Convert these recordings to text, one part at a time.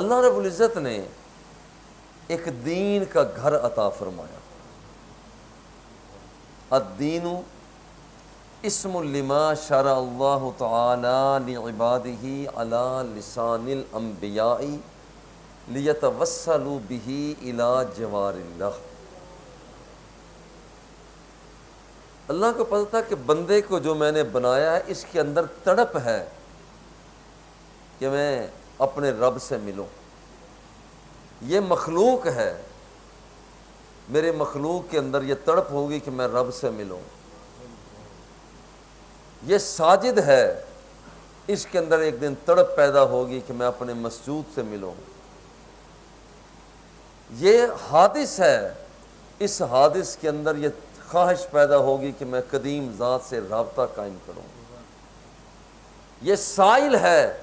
اللہ رب العزت نے ایک دین کا گھر عطا فرمایا. الدین اسم لما شرع اللہ تعالی لعبادہ علی لسان الانبیاء لیتوسلوا بہ الی جوار اللہ. اللہ کو پتہ تھا کہ بندے کو جو میں نے بنایا ہے اس کے اندر تڑپ ہے کہ میں اپنے رب سے ملوں. یہ مخلوق ہے، میرے مخلوق کے اندر یہ تڑپ ہوگی کہ میں رب سے ملوں. یہ ساجد ہے، اس کے اندر ایک دن تڑپ پیدا ہوگی کہ میں اپنے مسجود سے ملوں. یہ حادث ہے، اس حادث کے اندر یہ خواہش پیدا ہوگی کہ میں قدیم ذات سے رابطہ قائم کروں. یہ سائل ہے،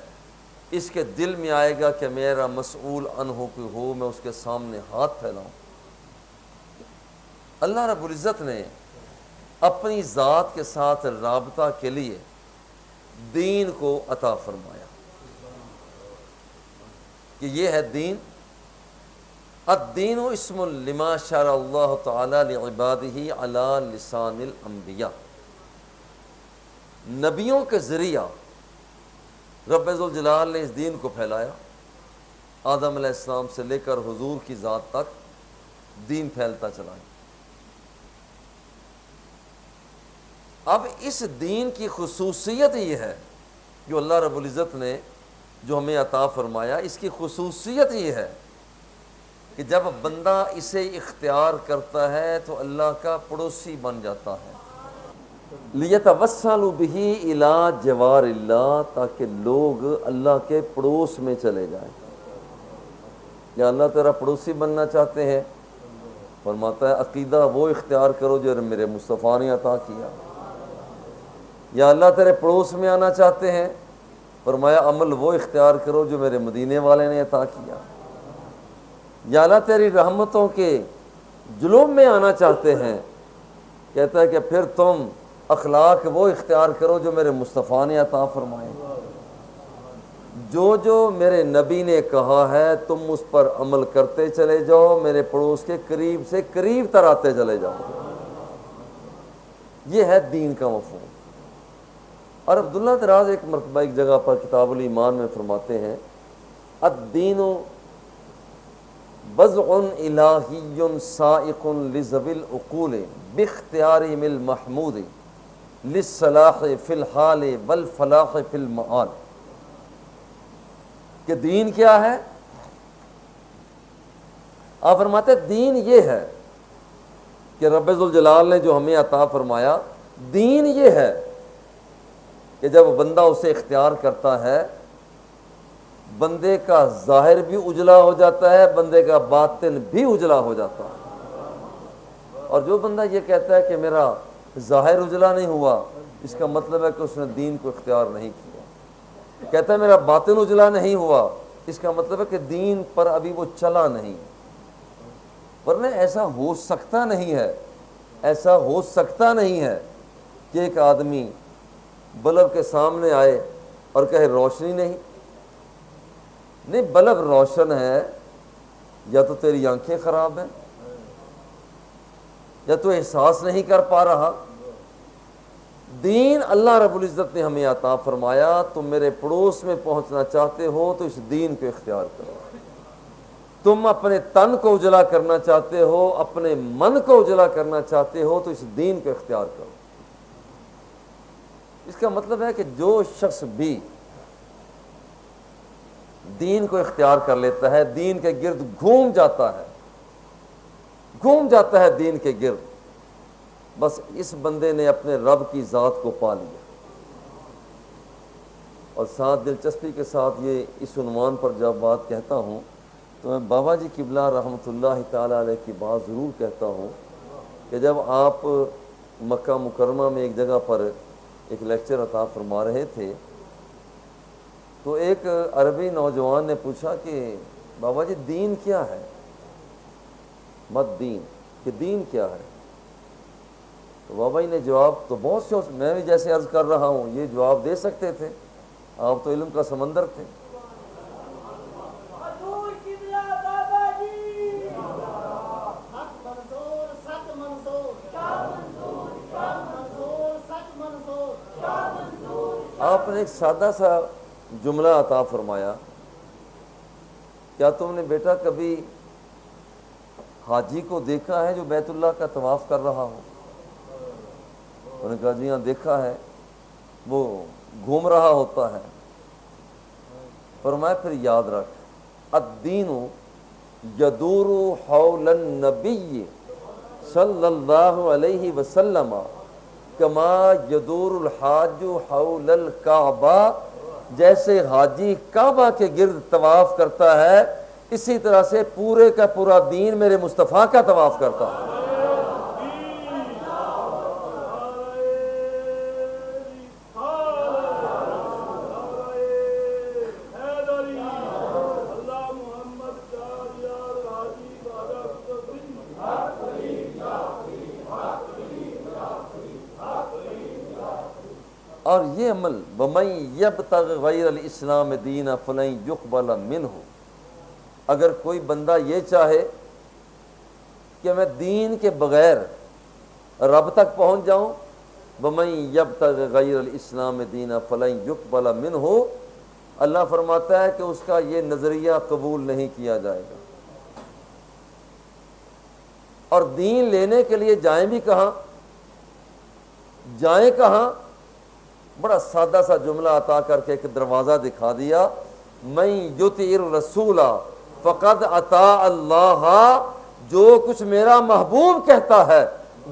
اس کے دل میں آئے گا کہ میرا مسئول عنہ کوئی ہو، میں اس کے سامنے ہاتھ پھیلاؤں. اللہ رب العزت نے اپنی ذات کے ساتھ رابطہ کے لیے دین کو عطا فرمایا کہ یہ ہے دین. الدین اسم لما شرع اللہ تعالی لعبادہ علی لسان الانبیاء. نبیوں کے ذریعہ رب ذوالجلال نے اس دین کو پھیلایا. آدم علیہ السلام سے لے کر حضور کی ذات تک دین پھیلتا چلا. اب اس دین کی خصوصیت یہ ہے جو اللہ رب العزت نے جو ہمیں عطا فرمایا، اس کی خصوصیت یہ ہے کہ جب بندہ اسے اختیار کرتا ہے تو اللہ کا پڑوسی بن جاتا ہے. لیتوسلوا بہ الی جوار اللہ، تاکہ لوگ اللہ کے پڑوس میں چلے جائیں. یا اللہ تیرا پڑوسی بننا چاہتے ہیں؟ فرماتا ہے عقیدہ وہ اختیار کرو جو میرے مصطفیٰ نے عطا کیا. یا اللہ تیرے پڑوس میں آنا چاہتے ہیں؟ فرمایا عمل وہ اختیار کرو جو میرے مدینے والے نے عطا کیا. یا اللہ تیری رحمتوں کے جلوم میں آنا چاہتے ہیں؟ کہتا ہے کہ پھر تم اخلاق وہ اختیار کرو جو میرے مصطفیٰ نے عطا فرمائے. جو میرے نبی نے کہا ہے تم اس پر عمل کرتے چلے جاؤ، میرے پڑوس کے قریب سے قریب تر آتے چلے جاؤ. یہ ہے دین کا مفہوم. اور عبداللہ دراز ایک مرتبہ ایک جگہ پر کتاب الایمان میں فرماتے ہیں الدین بضع الہی سائق لذوی العقول باختیارہم المحمود للصلاح فی الحال والفلاح فی المآل. کہ دین کیا ہے؟ آپ فرماتے ہیں دین یہ ہے کہ رب ذوالجلال نے جو ہمیں عطا فرمایا، دین یہ ہے کہ جب بندہ اسے اختیار کرتا ہے بندے کا ظاہر بھی اجلا ہو جاتا ہے، بندے کا باطن بھی اجلا ہو جاتا ہے. اور جو بندہ یہ کہتا ہے کہ میرا ظاہر اجلا نہیں ہوا، اس کا مطلب ہے کہ اس نے دین کو اختیار نہیں کیا. کہتا ہے میرا باطن اجلا نہیں ہوا، اس کا مطلب ہے کہ دین پر ابھی وہ چلا نہیں. ورنہ ایسا ہو سکتا نہیں ہے، ایسا ہو سکتا نہیں ہے کہ ایک آدمی بلب کے سامنے آئے اور کہے روشنی نہیں. نہیں، بلب روشن ہے، یا تو تیری آنکھیں خراب ہیں یا تو احساس نہیں کر پا رہا. دین اللہ رب العزت نے ہمیں عطا فرمایا، تم میرے پڑوس میں پہنچنا چاہتے ہو تو اس دین کو اختیار کرو. تم اپنے تن کو اجلا کرنا چاہتے ہو، اپنے من کو اجلا کرنا چاہتے ہو تو اس دین کو اختیار کرو. اس کا مطلب ہے کہ جو شخص بھی دین کو اختیار کر لیتا ہے، دین کے گرد گھوم جاتا ہے دین کے گرد، بس اس بندے نے اپنے رب کی ذات کو پا لیا. اور ساتھ دلچسپی کے ساتھ یہ اس عنوان پر جب بات کہتا ہوں تو میں بابا جی قبلہ رحمۃ اللہ تعالی علیہ کی بات ضرور کہتا ہوں کہ جب آپ مکہ مکرمہ میں ایک جگہ پر ایک لیکچر عطا فرما رہے تھے تو ایک عربی نوجوان نے پوچھا کہ بابا جی دین کیا ہے؟ مت دین، کہ دین کیا ہے؟ تو بابا جی نے جواب تو بہت سے، میں بھی جیسے عرض کر رہا ہوں یہ جواب دے سکتے تھے، آپ تو علم کا سمندر تھے. آپ نے ایک سادہ سا جملہ عطا فرمایا، کیا تم نے بیٹا کبھی حاجی کو دیکھا ہے جو بیت اللہ کا طواف کر رہا ہو؟ انہوں نے کہا جی ہاں دیکھا ہے، وہ گھوم رہا ہوتا ہے۔ فرمایا پھر یاد رکھ، الدین یدور حول النبی صلی اللہ علیہ وسلم کما یدور الحاج حول الکعبہ، جیسے حاجی کعبہ کے گرد طواف کرتا ہے اسی طرح سے پورے کا پورا دین میرے مصطفیٰ کا طواف کرتا ہے۔ اور یہ عمل وَمَن يَبْتَغِ غَيْرَ الْإِسْلَامِ دِينًا فَلَن يُقْبَلَ مِنْهُ، اگر کوئی بندہ یہ چاہے کہ میں دین کے بغیر رب تک پہنچ جاؤں، وَمَن يَبْتَغِ غَيْرَ الْإِسْلَامِ دِينًا فَلَن يُقْبَلَ مِنْهُ، اللہ فرماتا ہے کہ اس کا یہ نظریہ قبول نہیں کیا جائے گا۔ اور دین لینے کے لیے جائیں بھی کہاں، جائیں کہاں؟ بڑا سادہ سا جملہ عطا کر کے ایک دروازہ دکھا دیا، من یطع الرسول فقد اطاع اللہ، جو کچھ میرا محبوب کہتا ہے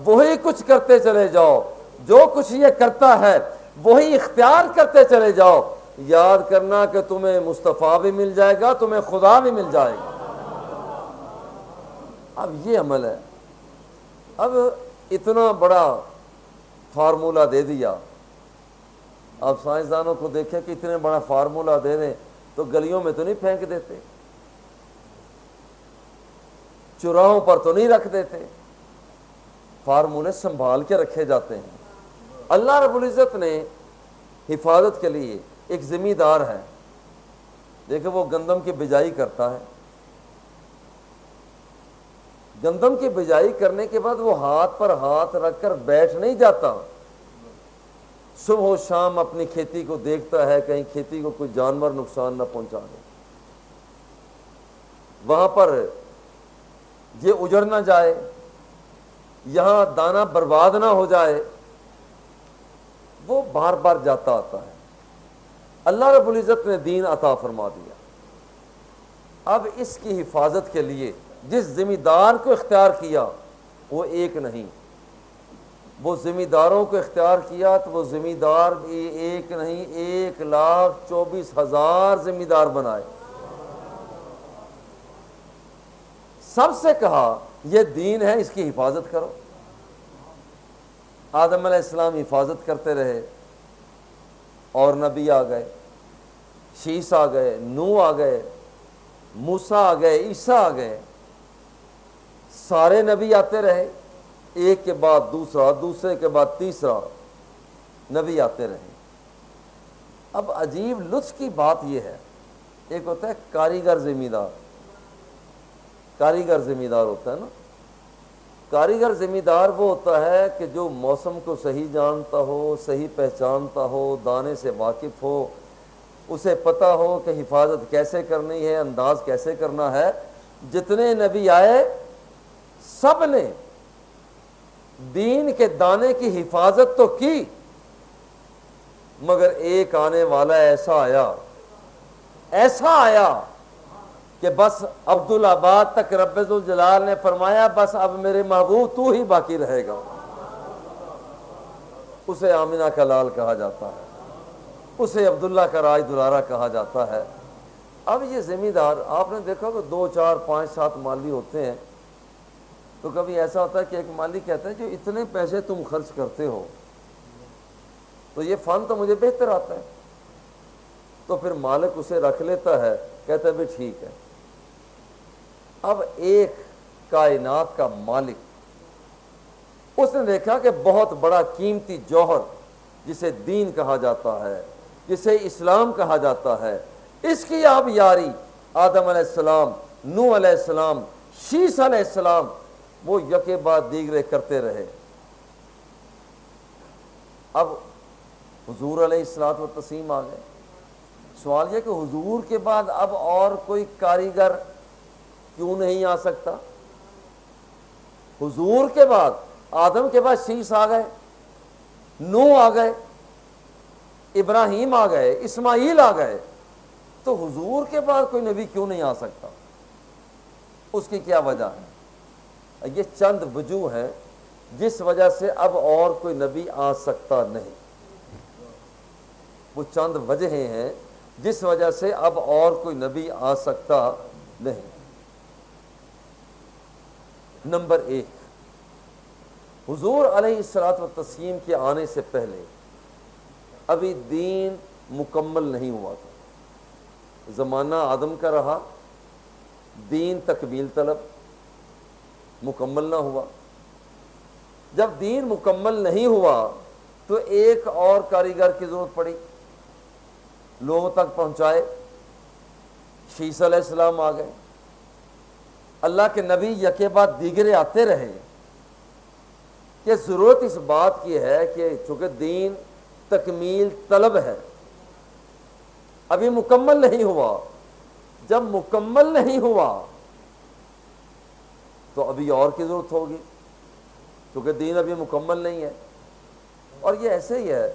وہی کچھ کرتے چلے جاؤ، جو کچھ یہ کرتا ہے وہی اختیار کرتے چلے جاؤ، یاد کرنا کہ تمہیں مصطفیٰ بھی مل جائے گا، تمہیں خدا بھی مل جائے گا۔ اب یہ عمل ہے۔ اب اتنا بڑا فارمولہ دے دیا، آپ سائنسدانوں کو دیکھیں کہ اتنے بڑا فارمولہ دے دیں تو گلیوں میں تو نہیں پھینک دیتے، چوراہوں پر تو نہیں رکھ دیتے، فارمولے سنبھال کے رکھے جاتے ہیں۔ اللہ رب العزت نے حفاظت کے لیے ایک زمیندار ہے، دیکھیں وہ گندم کی بجائی کرتا ہے، گندم کی بجائی کرنے کے بعد وہ ہاتھ پر ہاتھ رکھ کر بیٹھ نہیں جاتا، صبح و شام اپنی کھیتی کو دیکھتا ہے کہیں کھیتی کو کوئی جانور نقصان نہ پہنچا دے، وہاں پر یہ اجڑ نہ جائے، یہاں دانہ برباد نہ ہو جائے، وہ بار بار جاتا آتا ہے۔ اللہ رب العزت نے دین عطا فرما دیا، اب اس کی حفاظت کے لیے جس ذمہ دار کو اختیار کیا وہ ایک نہیں، وہ ذمہ داروں کو اختیار کیا تو وہ ذمہ دار بھی ایک نہیں، 1,24,000 ذمہ دار بنائے۔ سب سے کہا یہ دین ہے، اس کی حفاظت کرو۔ آدم علیہ السلام حفاظت کرتے رہے، اور نبی آ گئے، شیس آ گئے، نوح آ گئے، موسیٰ آ گئے، عیسیٰ آ گئے، سارے نبی آتے رہے، ایک کے بعد دوسرا، دوسرے کے بعد تیسرا نبی آتے رہے۔ اب عجیب لطف کی بات یہ ہے، ایک ہوتا ہے کاریگر ذمہ دار، کاریگر ذمہ دار ہوتا ہے نا، کاریگر ذمہ دار وہ ہوتا ہے کہ جو موسم کو صحیح جانتا ہو، صحیح پہچانتا ہو، دانے سے واقف ہو، اسے پتہ ہو کہ حفاظت کیسے کرنی ہے، انداز کیسے کرنا ہے۔ جتنے نبی آئے سب نے دین کے دانے کی حفاظت تو کی، مگر ایک آنے والا ایسا آیا کہ بس عبدالآباد تک رب ذوالجلال نے فرمایا بس اب میرے محبوب تو ہی باقی رہے گا۔ اسے آمنہ کا لال کہا جاتا ہے، اسے عبداللہ کا راج دلارہ کہا جاتا ہے۔ اب یہ ذمہ دار، آپ نے دیکھا کہ 2 4 5 7 مالی ہوتے ہیں، تو کبھی ایسا ہوتا ہے کہ ایک مالی کہتا ہے جو اتنے پیسے تم خرچ کرتے ہو تو یہ فن تو مجھے بہتر آتا ہے، تو پھر مالک اسے رکھ لیتا ہے، کہتا ہے بھی ٹھیک ہے۔ اب ایک کائنات کا مالک، اس نے دیکھا کہ بہت بڑا قیمتی جوہر جسے دین کہا جاتا ہے، جسے اسلام کہا جاتا ہے، اس کی اب یاری آدم علیہ السلام، نوح علیہ السلام، شیس علیہ السلام وہ یکے بعد دیگرے کرتے رہے۔ اب حضور علیہ الصلوۃ والتسلیم آ گئے. سوال یہ کہ حضور کے بعد اب اور کوئی کاریگر کیوں نہیں آ سکتا؟ حضور کے بعد آدم کے بعد شیس آ گئے، نوح آ گئے، ابراہیم آ گئے، اسماعیل آ گئے، تو حضور کے بعد کوئی نبی کیوں نہیں آ سکتا؟ اس کی کیا وجہ ہے؟ یہ چند وجوہ ہیں جس وجہ سے اب اور کوئی نبی آ سکتا نہیں. وہ چند وجہیں ہیں جس وجہ سے اب اور کوئی نبی آ سکتا نہیں. نمبر 1، حضور علیہ الصلوۃ والتسلیم کے آنے سے پہلے ابھی دین مکمل نہیں ہوا تھا. زمانہ آدم کا رہا، دین تکمیل طلب، مکمل نہ ہوا. جب دین مکمل نہیں ہوا تو ایک اور کاریگر کی ضرورت پڑی، لوگوں تک پہنچائے. شیس علیہ السلام آ گئے. اللہ کے نبی یکے بعد دیگرے آتے رہے کہ ضرورت اس بات کی ہے کہ چونکہ دین تکمیل طلب ہے، ابھی مکمل نہیں ہوا. جب مکمل نہیں ہوا تو ابھی اور کی ضرورت ہوگی، کیونکہ دین ابھی مکمل نہیں ہے. اور یہ ایسے ہی ہے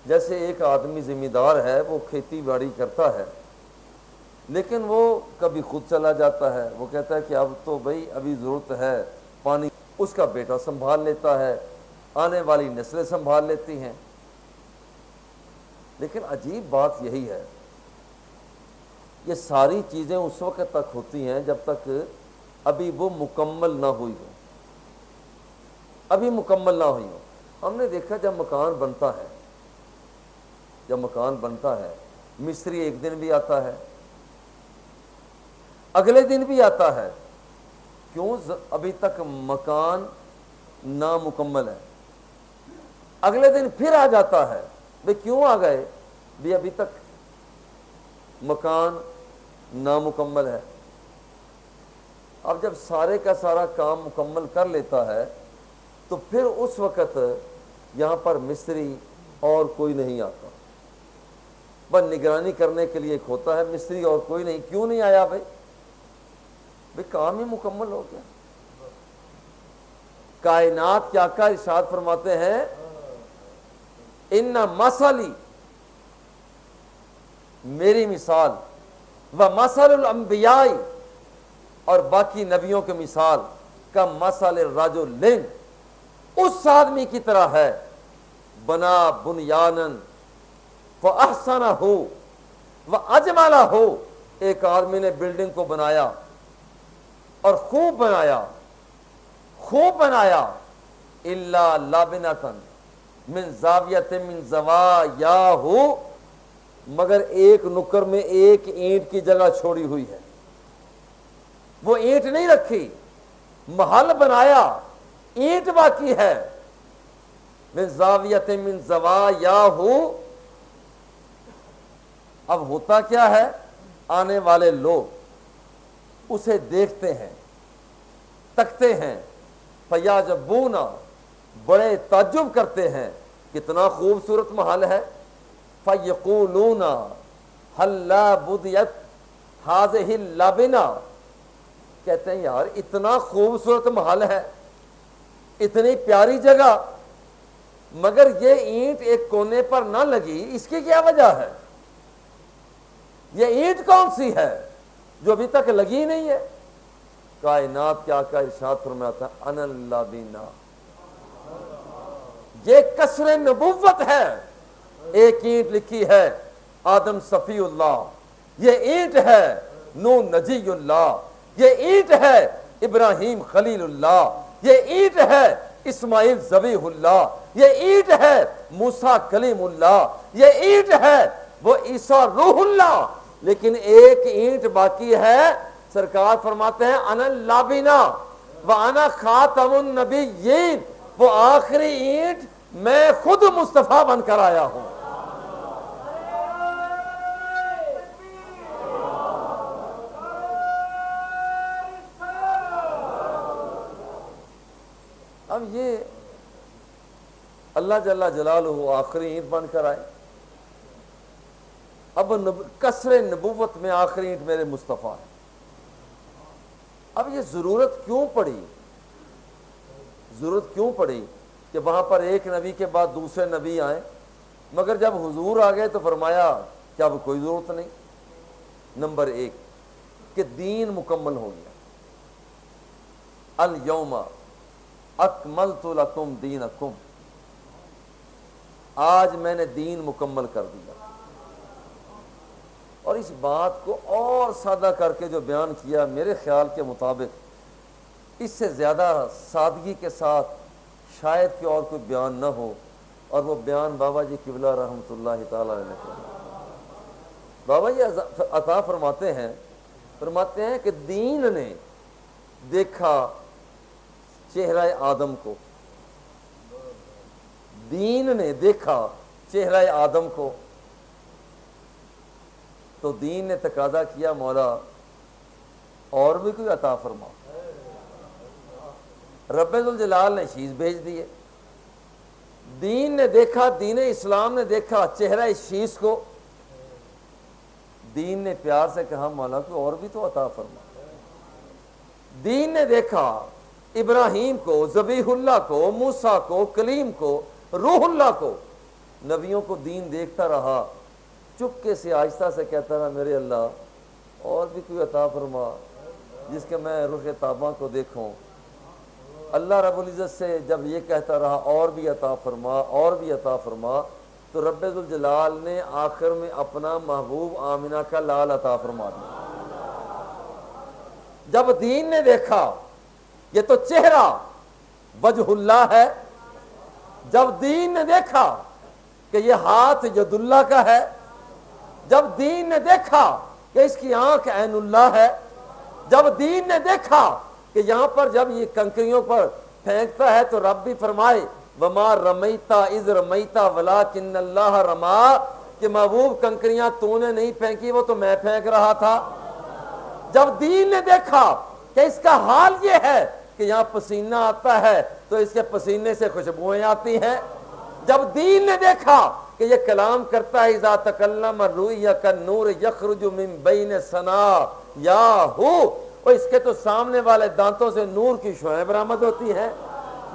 جیسے ایک آدمی ذمہ دار ہے، وہ کھیتی باڑی کرتا ہے لیکن وہ کبھی خود چلا جاتا ہے. وہ کہتا ہے کہ اب تو بھائی ابھی ضرورت ہے پانی، اس کا بیٹا سنبھال لیتا ہے، آنے والی نسلیں سنبھال لیتی ہیں. لیکن عجیب بات یہی ہے، یہ ساری چیزیں اس وقت تک ہوتی ہیں جب تک ابھی وہ مکمل نہ ہوئی ہو. ابھی مکمل نہ ہوئی ہو. ہم نے دیکھا جب مکان بنتا ہے مستری ایک دن بھی آتا ہے، اگلے دن بھی آتا ہے. کیوں؟ ابھی تک مکان نامکمل ہے. اگلے دن پھر آ جاتا ہے. بھئی کیوں آ گئے؟ بھی ابھی تک مکان نامکمل ہے. اب جب سارے کا سارا کام مکمل کر لیتا ہے تو پھر اس وقت یہاں پر مستری اور کوئی نہیں آتا. بس نگرانی کرنے کے لیے ایک ہوتا ہے مستری، اور کوئی نہیں. کیوں نہیں آیا بھائی؟ کام ہی مکمل ہو گیا. کائنات کے آقا ارشاد فرماتے ہیں ان مثلی، میری مثال، و مثل الانبیاء، اور باقی نبیوں کی مثال، کا مثل الرجل، اس آدمی کی طرح ہے، بنا بنیانا فاحسنہ واجملہ، ایک آدمی نے بلڈنگ کو بنایا اور خوب بنایا، الا لابنۃ من زاویۃ من زوایاہ، مگر ایک نکر میں ایک اینٹ کی جگہ چھوڑی ہوئی ہے. وہ اینٹ نہیں رکھی، محل بنایا، اینٹ باقی ہے. من زاویۃ من زوایاہ. اب ہوتا کیا ہے؟ آنے والے لوگ اسے دیکھتے ہیں، تکتے ہیں، فیعجبون، بڑے تعجب کرتے ہیں، کتنا خوبصورت محل ہے. فیقولون ہلا بدیت ہذہ اللبنہ، کہتے ہیں یار اتنا خوبصورت محل ہے، اتنی پیاری جگہ، مگر یہ اینٹ ایک کونے پر نہ لگی، اس کی کیا وجہ ہے؟ یہ اینٹ کون سی ہے جو ابھی تک لگی نہیں ہے؟ کائنات کے آقا ارشاد فرماتا ہے انا اللبنہ، یہ کسر نبوت ہے. ایک اینٹ لکھی ہے آدم صفی اللہ، یہ اینٹ ہے نوح نجی اللہ، یہ اینٹ ہے ابراہیم خلیل اللہ، یہ اینٹ ہے اسماعیل ذبیح اللہ، یہ اینٹ ہے موسیٰ کلیم اللہ، یہ اینٹ ہے وہ عیسیٰ روح اللہ. لیکن ایک اینٹ باقی ہے. سرکار فرماتے ہیں انا اللبنہ وانا خاتم النبیین، وہ آخری اینٹ میں خود مصطفیٰ بن کر آیا ہوں. اب یہ اللہ جل جلالہ آخری اینٹ بن کر آئے. اب کسر نبوت میں آخری اینٹ میرے مصطفیٰ ہے. اب یہ ضرورت کیوں پڑی کہ وہاں پر ایک نبی کے بعد دوسرے نبی آئیں، مگر جب حضور آ گئے تو فرمایا کہ اب کوئی ضرورت نہیں. نمبر ایک کہ دین مکمل ہو گیا. الیوم اکملت لکم دینکم، آج میں نے دین مکمل کر دیا. اور اس بات کو اور سادہ کر کے جو بیان کیا، میرے خیال کے مطابق اس سے زیادہ سادگی کے ساتھ شاید کہ اور کوئی بیان نہ ہو، اور وہ بیان بابا جی قبلہ رحمۃ اللہ تعالی علیہ نے فرمایا. بابا جی عطا فرماتے ہیں کہ دین نے دیکھا چہرہ آدم کو، دین نے دیکھا چہرہ آدم کو، تو دین نے تقاضا کیا مولا اور بھی کوئی عطا فرما. رب ذوالجلال نے شیز بھیج دیے. دین نے دیکھا، دین اسلام نے دیکھا چہرہ اس شیز کو، دین نے پیار سے کہا مولا کو اور بھی تو عطا فرما. دین نے دیکھا ابراہیم کو، ذبیح اللہ کو، موسیٰ کو، کلیم کو، روح اللہ کو. نبیوں کو دین دیکھتا رہا، چپکے سے آہستہ سے کہتا رہا میرے اللہ اور بھی کوئی عطا فرما جس کے میں رخ تاباں کو دیکھوں. اللہ رب العزت سے جب یہ کہتا رہا اور بھی عطا فرما اور بھی عطا فرما، تو رب ذوالجلال نے آخر میں اپنا محبوب آمنہ کا لال عطا فرما دیا. جب دین نے دیکھا یہ تو چہرہ وجہ اللہ ہے، جب دین نے دیکھا کہ یہ ہاتھ ید اللہ کا ہے، جب دین نے دیکھا کہ اس کی آنکھ عین اللہ ہے، جب دین نے دیکھا کہ یہاں پر جب یہ کنکریوں پر پھینکتا ہے تو رب بھی فرمائے وما رمیتا اذ رمیتا ولکن اللہ رما، کہ محبوب کنکریاں تو نے نہیں پھینکی، وہ تو میں پھینک رہا تھا. جب دین نے دیکھا کہ اس کا حال یہ ہے کہ یہاں پسینہ آتا ہے تو اس کے پسینے سے خوشبوئیں آتی ہیں، جب دین نے دیکھا کہ یہ کلام کرتا ہے اذا تکلم الرؤیا کالنور یخرج من بین ثنایاہ، اور اس کے تو سامنے والے دانتوں سے نور کی شعاعیں برآمد ہوتی ہیں.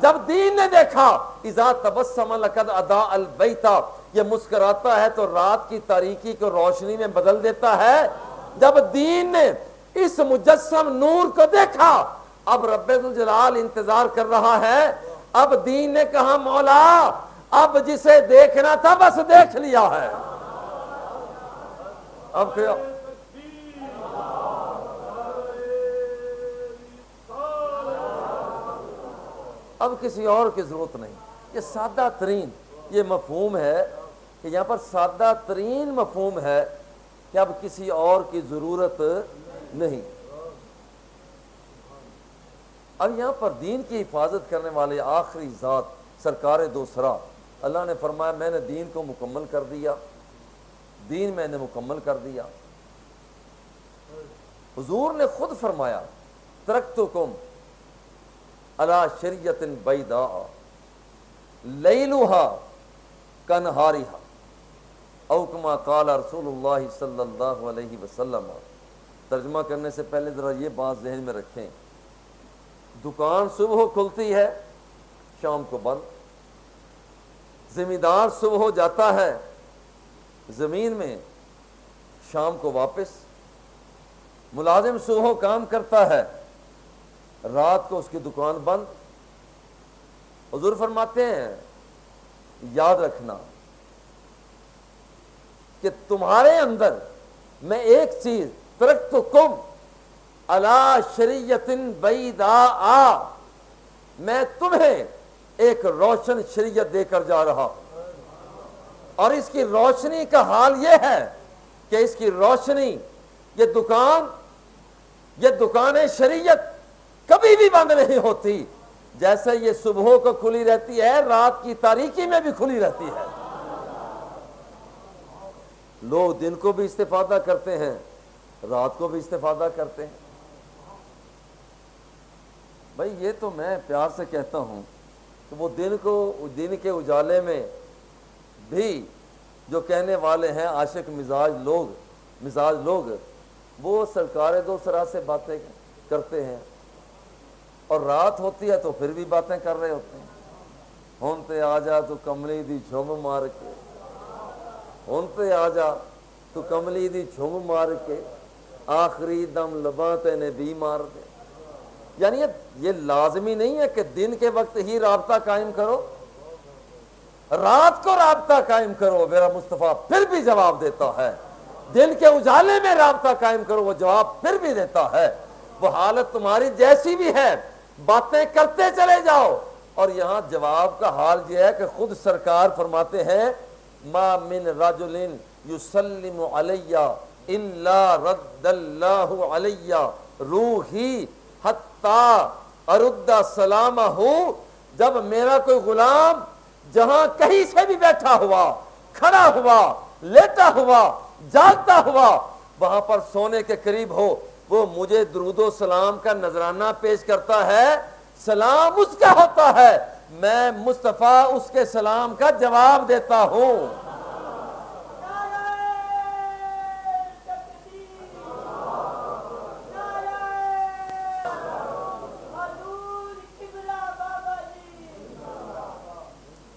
جب دین نے دیکھا اذا تبسم لقد اضاء البیت، یہ مسکراتا ہے تو رات کی تاریکی کو روشنی میں بدل دیتا ہے. جب دین نے اس مجسم نور کو دیکھا، اب رب ذوالجلال انتظار کر رہا ہے. اب دین نے کہا مولا اب جسے دیکھنا تھا بس دیکھ لیا ہے، اب کیا اب کسی اور کی ضرورت نہیں. یہ سادہ ترین یہ مفہوم ہے کہ یہاں پر سادہ ترین مفہوم ہے کہ اب کسی اور کی ضرورت نہیں. اب یہاں پر دین کی حفاظت کرنے والے آخری ذات سرکار دوسرا، اللہ نے فرمایا میں نے دین کو مکمل کر دیا، دین میں نے مکمل کر دیا. حضور نے خود فرمایا ترکتکم علی شریعۃ بیضاء لیلها کنہارها او کما قال رسول اللہ صلی اللہ علیہ وسلم. ترجمہ کرنے سے پہلے ذرا یہ بات ذہن میں رکھیں، دکان صبح کھلتی ہے شام کو بند، زمیندار صبح ہو جاتا ہے زمین میں شام کو واپس، ملازم صبح کام کرتا ہے رات کو اس کی دکان بند. حضور فرماتے ہیں یاد رکھنا کہ تمہارے اندر میں ایک چیز ترکتکم علی شریعۃ بیضاء، میں تمہیں ایک روشن شریعت دے کر جا رہا، اور اس کی روشنی کا حال یہ ہے کہ اس کی روشنی یہ دکان شریعت کبھی بھی بند نہیں ہوتی. جیسے یہ صبح کو کھلی رہتی ہے رات کی تاریکی میں بھی کھلی رہتی ہے. لوگ دن کو بھی استفادہ کرتے ہیں رات کو بھی استفادہ کرتے ہیں. بھائی یہ تو میں پیار سے کہتا ہوں کہ وہ دن کے اجالے میں بھی جو کہنے والے ہیں عاشق مزاج لوگ وہ سرکار دو سرا سے باتیں کرتے ہیں، اور رات ہوتی ہے تو پھر بھی باتیں کر رہے ہوتے ہیں۔ ہن تے آ جا تو کملی دی جھم مار کے، ہن تے آ جا تو کملی دی جھم مار کے، آخری دم لباں تے نبی مار دے۔ یعنی یہ لازمی نہیں ہے کہ دن کے وقت ہی رابطہ قائم کرو، رات کو رابطہ قائم کرو، میرا مصطفیٰ پھر بھی جواب دیتا ہے۔ دن کے اجالے میں رابطہ قائم کرو، وہ جواب پھر بھی دیتا ہے۔ وہ حالت تمہاری جیسی بھی ہے، باتیں کرتے چلے جاؤ۔ اور یہاں جواب کا حال یہ ہے کہ خود سرکار فرماتے ہیں ما من رجل یسلم علی الا رد اللہ علی روحی حتی ارد سلامہ۔ جب میرا کوئی غلام جہاں کہیں سے بھی بیٹھا ہوا، کھڑا ہوا، لیٹا ہوا، جاگتا ہوا، وہاں پر سونے کے قریب ہو، وہ مجھے درود و سلام کا نذرانہ پیش کرتا ہے، سلام اس کا ہوتا ہے، میں مصطفیٰ اس کے سلام کا جواب دیتا ہوں۔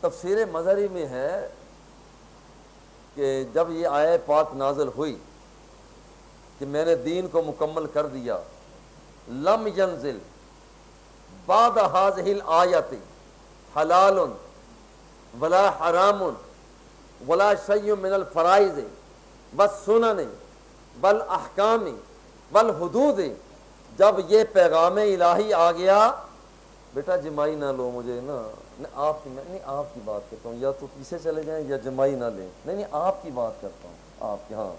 تفسیر مظہری میں ہے کہ جب یہ آیہ پاک نازل ہوئی کہ میں نے دین کو مکمل کر دیا، لم ینزل بعد هذه الآیت حلال ولا حرام ولا شیء من الفرائض والسنن والاحکام والحدود۔ جب یہ پیغام الہی آ گیا، بیٹا جمائی نہ لو، مجھے نا آپ کی بات کرتا ہوں، یا تو پیچھے چلے جائیں یا جمائی نہ لیں، نہیں آپ کی بات کرتا ہوں، آپ کی، ہاں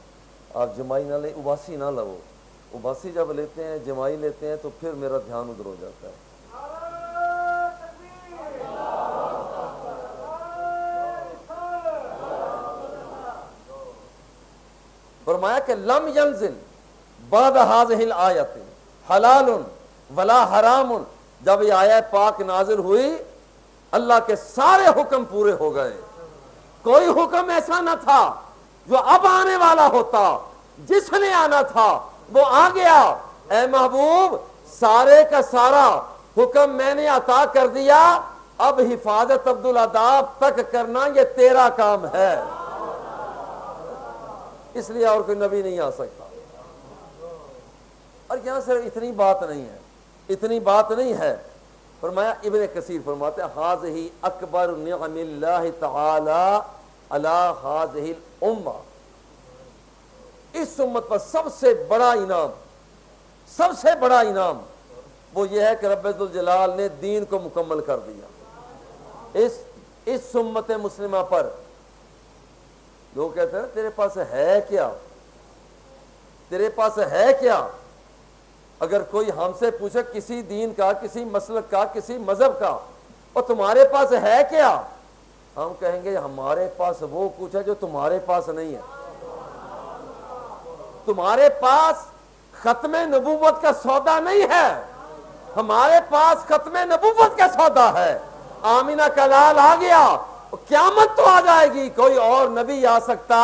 آپ جمائی نہ لیں، اباسی نہ لو۔ اباسی جب لیتے ہیں، جمائی لیتے ہیں تو پھر میرا دھیان ادھر ہو جاتا ہے۔ فرمایا کہ لم ینزل بعد هذه الآیت حلال ولا حرام۔ جب یہ آیت پاک نازل ہوئی، اللہ کے سارے حکم پورے ہو گئے، کوئی حکم ایسا نہ تھا جو اب آنے والا ہوتا، جس نے آنا تھا وہ آ گیا۔ اے محبوب، سارے کا سارا حکم میں نے عطا کر دیا، اب حفاظت عبدالعداب تک کرنا یہ تیرا کام ہے، اس لیے اور کوئی نبی نہیں آ سکتا۔ اور یہاں صرف اتنی بات نہیں ہے، فرمایا ابن کثیر فرماتے ہیں ھذہ اکبر نعم اللہ تعالی علی ھذہ الامہ۔ اس امت پر سب سے بڑا انعام وہ یہ ہے کہ رب ذوالجلال نے دین کو مکمل کر دیا۔ اس امت مسلمہ پر لوگ کہتے ہیں تیرے پاس ہے کیا، تیرے پاس ہے کیا؟ اگر کوئی ہم سے پوچھے کسی دین کا، کسی مسلک کا، کسی مذہب کا، اور تمہارے پاس ہے کیا، ہم کہیں گے ہمارے پاس وہ کچھ ہے جو تمہارے پاس نہیں ہے۔ تمہارے پاس ختم نبوت کا سودا نہیں ہے، ہمارے پاس ختم نبوت کا سودا ہے۔ آمینہ کا لال آ گیا، قیامت تو آ جائے گی، کوئی اور نبی آ سکتا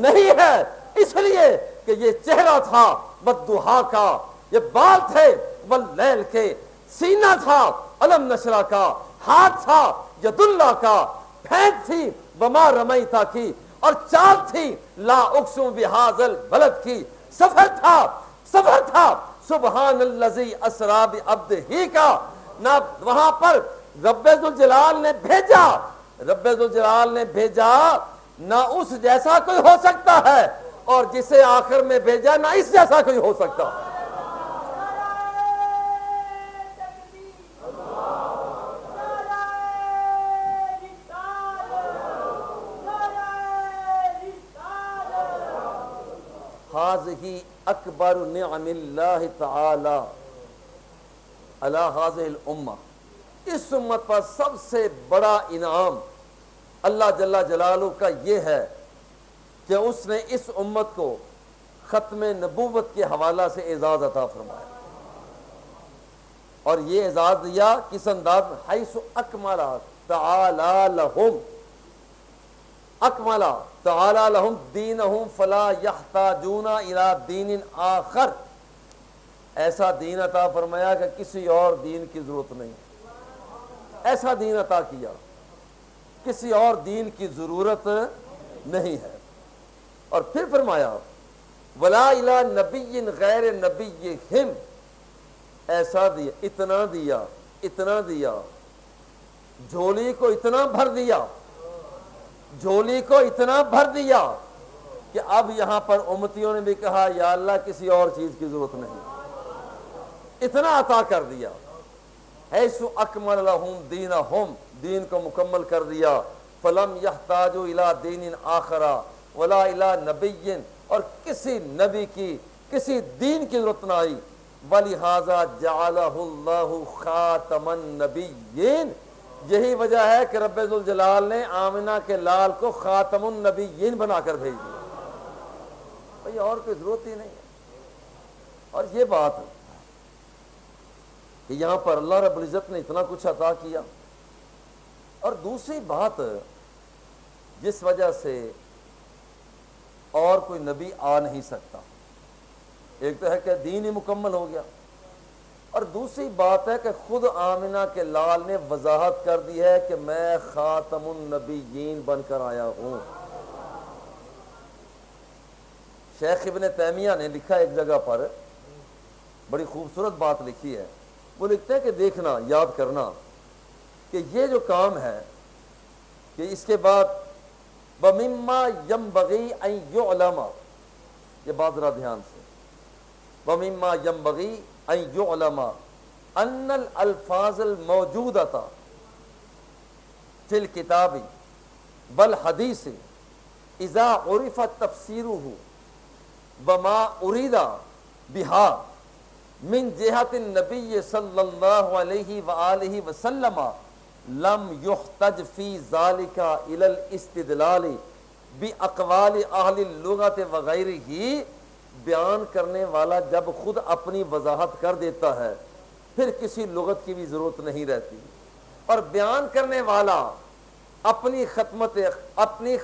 نہیں ہے، اس لیے کہ یہ چہرہ تھا والضحا کا، یہ بال تھے واللیل کے، سینہ تھا علم نشرہ کا، ہاتھ تھا ید اللہ کا، پھینک تھی وما رمیتا کی، اور چال تھی لا اقسم بہذا البلد کی، سفر تھا سبحان الذی اسری بعبدہ کا۔ نہ وہاں پر رب ذوالجلال نے بھیجا نہ اس جیسا کوئی ہو سکتا ہے، اور جسے آخر میں بھیجا نہ اس جیسا کوئی ہو سکتا ہے۔ ھذہ اکبر نعم اللہ تعالی علی ھذہ الامہ۔ اس امت پر سب سے بڑا انعام اللہ جل جلالہ کا یہ ہے کہ اس نے اس امت کو ختم نبوت کے حوالہ سے اعزاز عطا فرمایا، اور یہ اعزاز دیا کس انداز میں؟ حیث اکمل تعالی لہم، اکمل تعالی لہم دینہم فلا یحتاجون الی دین آخر، ایسا دین عطا فرمایا کہ کسی اور دین کی ضرورت نہیں، ایسا دین عطا کیا کسی اور دین کی ضرورت نہیں ہے۔ اور پھر فرمایا ولا الی نبی غیر نبیہم، ایسا دیا، اتنا دیا، جھولی کو اتنا بھر دیا، جھولی کو اتنا بھر دیا کہ اب یہاں پر امتیوں نے بھی کہا یا اللہ کسی اور چیز کی ضرورت نہیں، اتنا عطا کر دیا۔ حیث اکمل لہم دینہم، دین کو مکمل کر دیا، فلم یحتاجوا الی دین آخر ولا الی نبی، اور کسی نبی کی کسی دین کی ضرورت نہ آئی۔ وَلِهَذَا جَعَلَهُ اللَّهُ خَاتَمَ النَّبِيِّينَ، یہی وجہ ہے کہ رب ذوالجلال نے آمنہ کے لال کو خاتم النبیین بنا کر بھیج دیا، بھئی اور کوئی ضرورت ہی نہیں ہے۔ اور یہ بات کہ یہاں پر اللہ رب العزت نے اتنا کچھ عطا کیا، اور دوسری بات جس وجہ سے اور کوئی نبی آ نہیں سکتا، ایک تو ہے کہ دین ہی مکمل ہو گیا، اور دوسری بات ہے کہ خود آمنہ کے لال نے وضاحت کر دی ہے کہ میں خاتم النبیین بن کر آیا ہوں۔ شیخ ابن تیمیہ نے لکھا ایک جگہ پر، بڑی خوبصورت بات لکھی ہے، وہ لکھتے ہیں کہ دیکھنا، یاد کرنا کہ یہ جو کام ہے کہ اس کے بعد وَمِمَّا يَنبَغِي أَن يُعْلَمَ، یہ بات ذرا دھیان سے، وَمِمَّا يَنبَغِي أَن يُعْلَمَ أَنَّ الْأَلْفَاظَ الْمَوْجُودَةَ فِي الْكِتَابِ وَالْحَدِيثِ إِذَا عُرِفَ تَفْسِيرُهُ وَمَا أُرِيدَ بِهَا من جہت النبی صلی اللہ علیہ وآلہ وسلم لم یحتج فی ذالک الی الاستدلال باقوال اہل اللغت وغیرہ، بیان کرنے والا جب خود اپنی وضاحت کر دیتا ہے پھر کسی لغت کی بھی ضرورت نہیں رہتی، اور بیان کرنے والا اپنی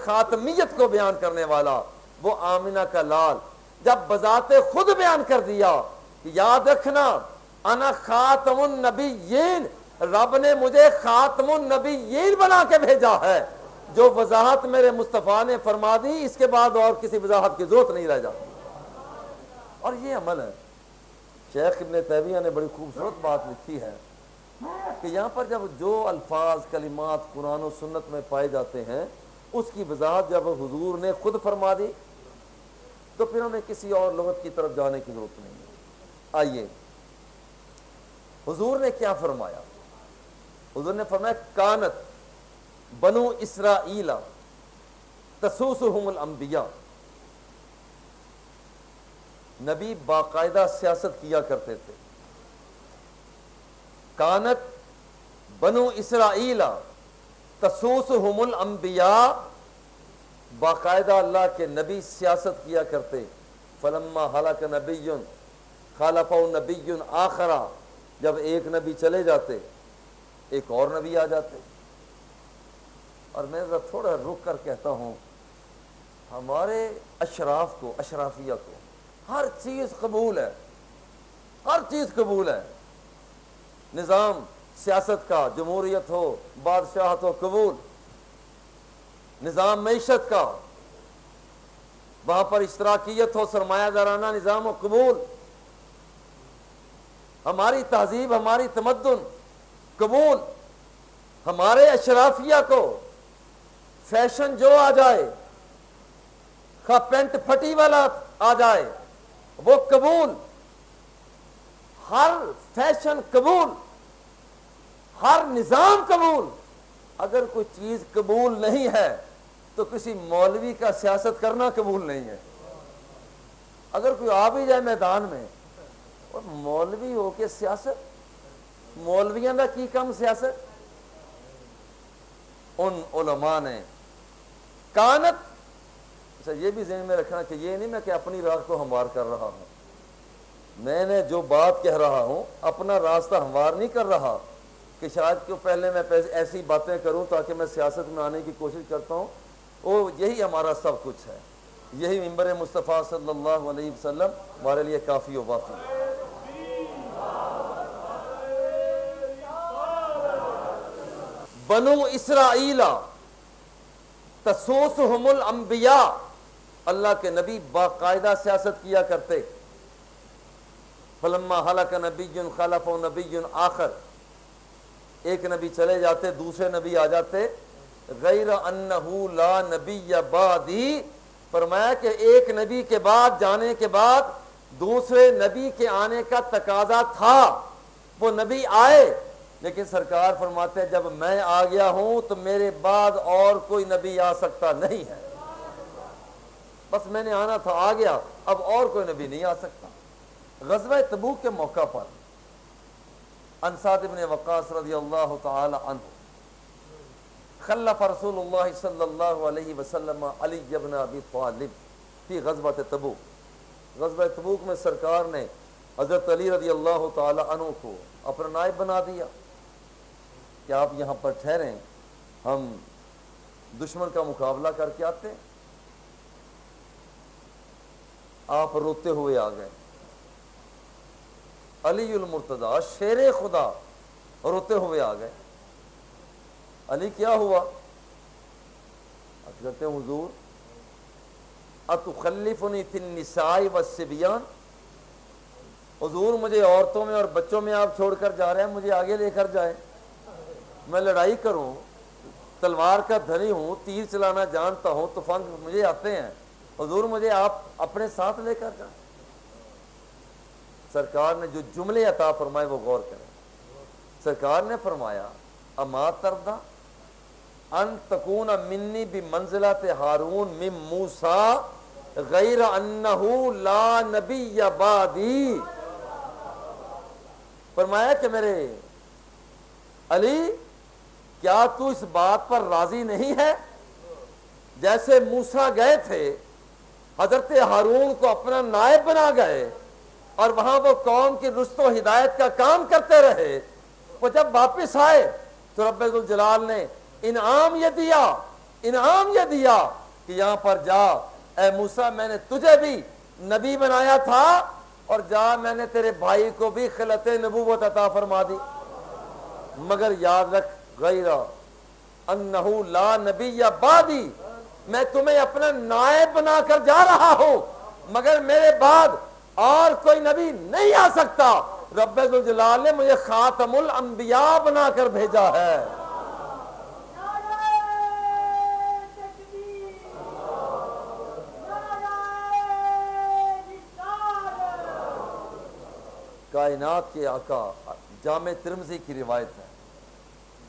خاتمیت کو بیان کرنے والا وہ آمنہ کا لال جب بذات خود بیان کر دیا، یاد رکھنا انا خاتم النبیین، رب نے مجھے خاتم النبیین بنا کے بھیجا ہے، جو وضاحت میرے مصطفیٰ نے فرما دی اس کے بعد اور کسی وضاحت کی ضرورت نہیں رہ جاتی۔ اور یہ عمل ہے، شیخ ابن تیمیہ نے بڑی خوبصورت بات لکھی ہے کہ یہاں پر جب جو الفاظ کلمات قرآن و سنت میں پائے جاتے ہیں اس کی وضاحت جب حضور نے خود فرما دی تو پھر ہمیں کسی اور لغت کی طرف جانے کی ضرورت نہیں ہے۔ آئیے حضور نے کیا فرمایا، حضور نے فرمایا کانت بنو اسرائیل تسوسہم الانبیاء، نبی باقاعدہ سیاست کیا کرتے تھے، کانت بنو اسرائیل تسوسہم الانبیاء، باقاعدہ اللہ کے نبی سیاست کیا کرتے، فلما ہلاک نبی خالفہ نبی آخرہ، جب ایک نبی چلے جاتے ایک اور نبی آ جاتے۔ اور میں ذرا تھوڑا رک کر کہتا ہوں، ہمارے اشراف کو، اشرافیہ کو ہر چیز قبول ہے، ہر چیز قبول ہے، نظام سیاست کا، جمہوریت ہو، بادشاہت ہو، قبول، نظام معیشت کا، وہاں پر اشتراکیت ہو، سرمایہ دارانہ نظام ہو، قبول، ہماری تہذیب، ہماری تمدن قبول، ہمارے اشرافیہ کو فیشن جو آ جائے، خواہ پینٹ پھٹی والا آ جائے وہ قبول، ہر فیشن قبول، ہر نظام قبول۔ اگر کوئی چیز قبول نہیں ہے تو کسی مولوی کا سیاست کرنا قبول نہیں ہے۔ اگر کوئی آ بھی جائے میدان میں اور مولوی ہو کے سیاست، مولویاں دا کی کم سیاست، ان علماء نے کانت، اچھا یہ بھی ذہن میں رکھنا کہ یہ نہیں میں کہ اپنی راہ کو ہموار کر رہا ہوں، میں نے جو بات کہہ رہا ہوں اپنا راستہ ہموار نہیں کر رہا کہ شاید کہ پہلے میں ایسی باتیں کروں تاکہ میں سیاست میں آنے کی کوشش کرتا ہوں، وہ یہی ہمارا سب کچھ ہے، یہی ممبر مصطفیٰ صلی اللہ علیہ وسلم ہمارے لیے کافی و وافی ہے۔ بنو اسرائیل تسوسہم الانبیاء، اللہ کے نبی باقاعدہ سیاست کیا کرتے۔ فلما ہلک نبی خلف نبی آخر، ایک نبی چلے جاتے دوسرے نبی آ جاتے، غیر انہ لا نبی بعدی، فرمایا کہ ایک نبی کے بعد جانے کے بعد دوسرے نبی کے آنے کا تقاضا تھا، وہ نبی آئے، لیکن سرکار فرماتے ہیں جب میں آ گیا ہوں تو میرے بعد اور کوئی نبی آ سکتا نہیں ہے، بس میں نے آنا تھا، آ گیا، اب اور کوئی نبی نہیں آ سکتا۔ غزوہ تبوک کے موقع پر عن سعد بن وقاص رضی اللہ تعالی عنہ خلف رسول اللہ صلی اللہ علیہ وسلم علی بن ابی طالب فی غزوہ تبوک، غزوہ تبوک میں سرکار نے حضرت علی رضی اللہ تعالی عنہ کو اپنا نائب بنا دیا کہ آپ یہاں پر ٹھہریں، ہم دشمن کا مقابلہ کر کے آتے ہیں۔ آپ روتے ہوئے آ گئے، علی المرتضیٰ شیر خدا روتے ہوئے آ گئے۔ علی کیا ہوا؟ کہتے ہیں حضور اتخلفنی فی النساء والصبیان، حضور مجھے عورتوں میں اور بچوں میں آپ چھوڑ کر جا رہے ہیں، مجھے آگے لے کر جائیں، میں لڑائی کروں، تلوار کا دھنی ہوں، تیر چلانا جانتا ہوں، تفنگ مجھے آتے ہیں، حضور مجھے آپ اپنے ساتھ لے کر جائیں۔ سرکار نے جو جملے عطا فرمائے وہ غور کریں۔ سرکار نے فرمایا اما ترضی ان تکون منی بمنزلۃ ہارون من موسیٰ غیر انہ لا نبی بعدی، فرمایا کہ میرے علی کیا تو اس بات پر راضی نہیں ہے جیسے موسیٰ گئے تھے حضرت ہارون کو اپنا نائب بنا گئے اور وہاں وہ قوم کی رشد و ہدایت کا کام کرتے رہے، وہ جب واپس آئے تو رب ذوالجلال نے انعام یہ دیا کہ یہاں پر جا اے موسیٰ، میں نے تجھے بھی نبی بنایا تھا اور جا میں نے تیرے بھائی کو بھی خلعت نبوت عطا فرما دی، مگر یاد رکھ غیر انہ لا نبی بعدی، میں تمہیں اپنا نائب بنا کر جا رہا ہوں مگر میرے بعد اور کوئی نبی نہیں آ سکتا، رب ذوالجلال نے مجھے خاتم الانبیاء بنا کر بھیجا ہے۔ کائنات کے آقا، جامع ترمذی کی روایت ہے،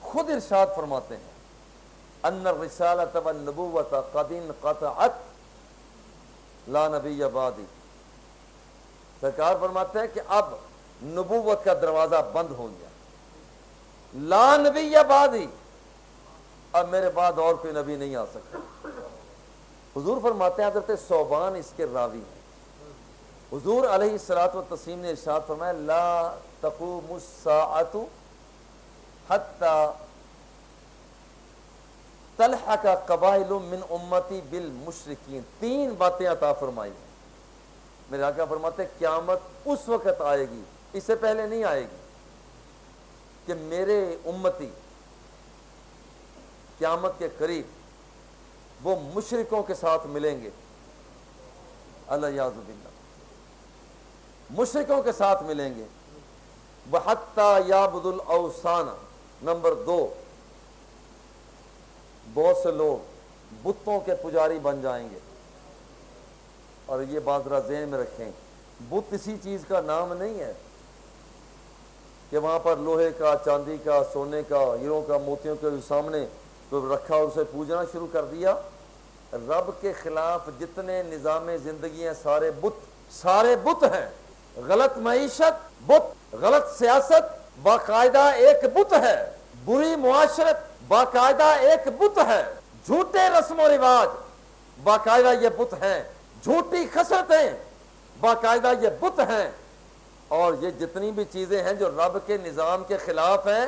خود ارشاد فرماتے ہیں ان الرسالۃ والنبوۃ قد انقطعت لا نبی بعدی، سرکار فرماتے ہیں کہ اب نبوت کا دروازہ بند ہو گیا، لا نبی بعدی، اب میرے بعد اور کوئی نبی نہیں آ سکتا۔ حضور فرماتے ہیں، حضرت ثوبان اس کے راوی ہیں، حضور علیہ الصلوۃ والتسلیم نے ارشاد فرمایا لا تقوم الساعۃ حتی تلحق قبائل من امتی بالمشرکین، تین باتیں عطا فرمائی ہیں۔ میرے آقا فرماتے ہیں قیامت اس وقت آئے گی، اس سے پہلے نہیں آئے گی، کہ میرے امتی قیامت کے قریب وہ مشرکوں کے ساتھ ملیں گے، الیاذ باللہ، مشرکوں کے ساتھ ملیں گے۔ وَحَتَّى يَعْبُدُ الْأَوْثَانَ، نمبر 2، بہت سے لوگ بتوں کے پجاری بن جائیں گے، اور یہ بات ذرا ذہن میں رکھیں، بت اسی چیز کا نام نہیں ہے کہ وہاں پر لوہے کا، چاندی کا، سونے کا، ہیروں کا، موتیوں کے سامنے تو رکھا اور اسے پوجنا شروع کر دیا۔ رب کے خلاف جتنے نظام زندگی ہیں سارے بت ہیں، غلط معیشت بت، غلط سیاست باقاعدہ ایک بت ہے، بری معاشرت باقاعدہ ایک بت ہے، جھوٹے رسم و رواج باقاعدہ یہ بت ہیں، جھوٹی خسرتیں باقاعدہ یہ بت ہیں، اور یہ جتنی بھی چیزیں ہیں جو رب کے نظام کے خلاف ہیں،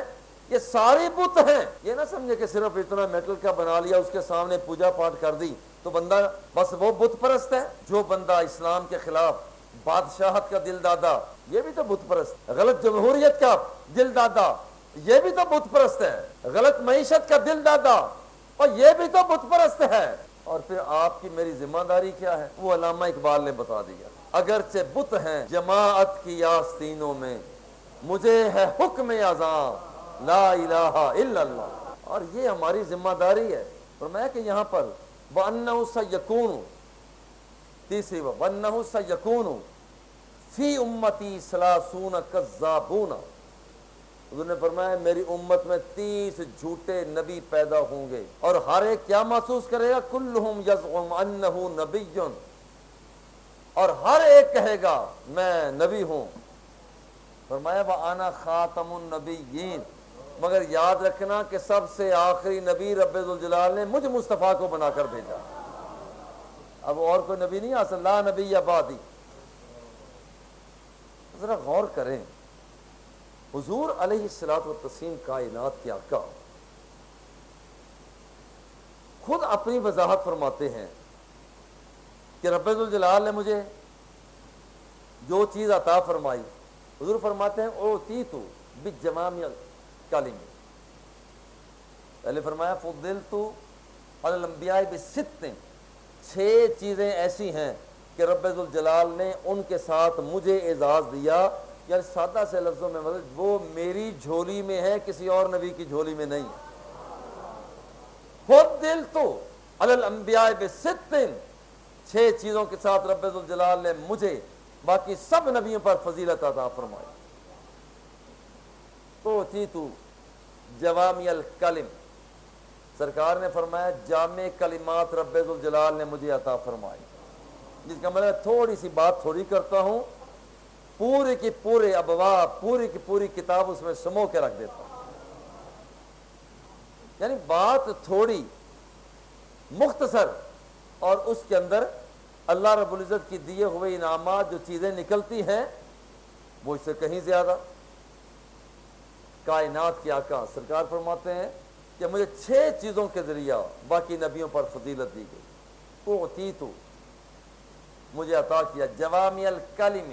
کہ سارے بت ہیں. یہ نہ سمجھے کہ صرف اتنا میٹل کا بنا لیا اس کے سامنے پوجا پاٹ کر دی تو بندہ بس وہ بت پرست ہے. جو بندہ اسلام کے خلاف بادشاہت کا دل دادا یہ بھی تو بت پرست ہے. غلط جمہوریت کا دل دادا یہ بھی تو بت پرست ہے. غلط معیشت کا دل دادا اور یہ بھی تو بت پرست ہے. اور پھر آپ کی میری ذمہ داری کیا ہے؟ وہ علامہ اقبال نے بتا دیا. اگرچہ بت ہیں جماعت کی آستینوں میں مجھے ہے حکم اذاں لا الہ الا اللہ. اور یہ ہماری ذمہ داری ہے. فرمایا کہ یہاں پر وَأَنَّهُ سَيَكُونُ تیسری وَأَنَّهُ سَيَكُونُ فی امتی ثلاثون کذابون. حضور نے فرمایا میری امت میں 30 جھوٹے نبی پیدا ہوں گے اور ہر ایک کیا محسوس کرے گا؟ کلہم یزعم انہ نبی، اور ہر ایک کہے گا میں نبی ہوں. فرمایا وَأَنَا خَاتَمُ النَّبِيِّينَ، مگر یاد رکھنا کہ سب سے آخری نبی رب ذوالجلال نے مجھ مصطفیٰ کو بنا کر بھیجا. اب اور کوئی نبی نہیں آ سکتا. لا نبی بعدی. ذرا غور کریں، حضور علیہ الصلوۃ والتسلیم کائنات کے آقا خود اپنی وضاحت فرماتے ہیں کہ رب ذوالجلال نے مجھے جو چیز عطا فرمائی، حضور فرماتے ہیں اوتیت بجوامع الکلم. پہلے فرمایا فضلت علی الانبیاء بست، 6 چیزیں ایسی ہیں کہ رب ذوالجلال نے ان کے ساتھ مجھے اعزاز دیا. یعنی سادہ سے لفظوں میں مطلب وہ میری جھولی میں ہے، کسی اور نبی کی جھولی میں نہیں. فضلت علی الانبیاء بست، 6 چیزوں کے ساتھ رب ذوالجلال نے مجھے باقی سب نبیوں پر فضیلت عطا فرمائی. اوتیت جوامع الکلم، سرکار نے فرمایا جامع کلمات رب ذوالجلال نے مجھے عطا فرمائی. جس کا مطلب تھوڑی سی بات تھوڑی کرتا ہوں، پورے کے پورے ابواب، پوری کی پوری کتاب اس میں سمو کے رکھ دیتا ہوں. یعنی بات تھوڑی مختصر اور اس کے اندر اللہ رب العزت کی دیے ہوئے انعامات جو چیزیں نکلتی ہیں وہ اس سے کہیں زیادہ. کائنات کے آقا سرکار فرماتے ہیں کہ مجھے 6 چیزوں کے ذریعہ باقی نبیوں پر فضیلت دی گئی. اوتیت، مجھے عطا کیا جوامع الکلم،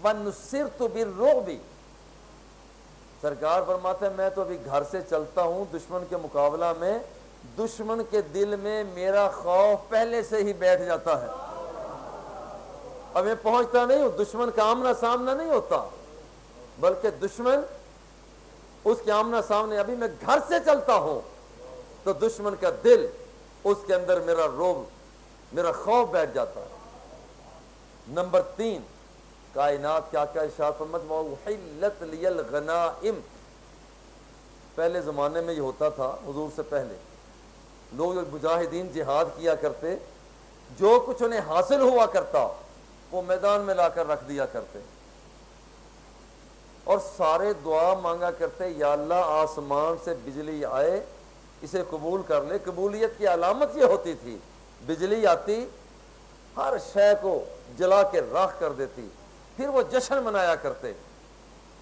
وَنُصِرْتُ بِالرُّعْبِ. سرکار فرماتے ہیں میں تو ابھی گھر سے چلتا ہوں دشمن کے مقابلہ میں، دشمن کے دل میں میرا خوف پہلے سے ہی بیٹھ جاتا ہے. اب میں پہنچتا نہیں ہوں، دشمن کا آمنا سامنا نہیں ہوتا، بلکہ دشمن اس کے آمنا سامنے. ابھی میں گھر سے چلتا ہوں تو دشمن کا دل، اس کے اندر میرا رعب، میرا خوف بیٹھ جاتا ہے. نمبر 3 کائنات کیا کیا ارشاد فرماتے ہیں وَأُحِلَّتْ لِيَ الْغَنَائِمُ. پہلے زمانے میں یہ ہوتا تھا، حضور سے پہلے لوگ جو مجاہدین جہاد کیا کرتے، جو کچھ انہیں حاصل ہوا کرتا وہ میدان میں لا کر رکھ دیا کرتے اور سارے دعا مانگا کرتے یا اللہ آسمان سے بجلی آئے اسے قبول کر لے. قبولیت کی علامت یہ ہوتی تھی بجلی آتی ہر شے کو جلا کے راکھ کر دیتی، پھر وہ جشن منایا کرتے